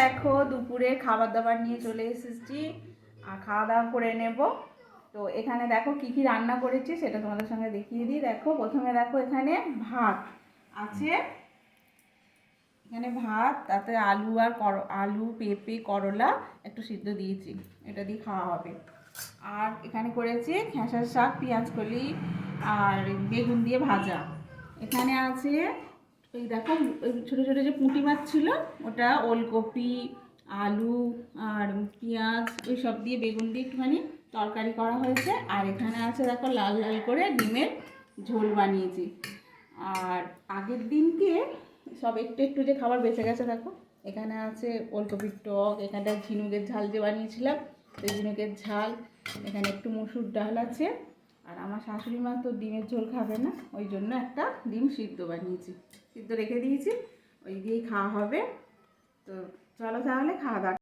দেখো দুপুরে খাবার দাবার নিয়ে চলে এসেছি আর খাওয়া দাওয়া করে নেব। তো এখানে দেখো কি কি রান্না করেছি সেটা তোমাদের সঙ্গে দেখিয়ে দিই। দেখো প্রথমে দেখো এখানে ভাত আছে, এখানে ভাত, তাতে আলু আর আলু পেঁপে করলা একটু সিদ্ধ দিয়েছি, এটা দিয়ে খাওয়া হবে। আর এখানে করেছি খেসার শাক পেঁয়াজ কলি আর বেগুন দিয়ে ভাজা। এখানে আছে এই দেখো ছোটো ছোটো যে পুঁটি মাছ ছিল ওটা, ওলকপি আলু আর পেঁয়াজ ওই সব দিয়ে বেগুন দিয়ে একটুখানি তরকারি করা হয়েছে। আর এখানে আছে দেখো লাল লাল করে ডিমের ঝোল বানিয়েছি। আর আগের দিনকে সব একটু একটু যে খাবার বেঁচে গেছে দেখো, এখানে আছে ওলকপির টক, এখানটা ঝিনুকের ঝাল যে বানিয়েছিলাম সেই ঝিনুকের ঝাল, এখানে একটু মসুর ডাল আছে। আর আমার শাশুড়ি মা তো ডিমের ঝোল খাবে না, ওই জন্য একটা ডিম সিদ্ধ বানিয়েছি, সিদ্ধ রেখে দিয়েছি, ওই দিয়েই খাওয়া হবে। তো চলো তাহলে খাওয়া দাওয়া।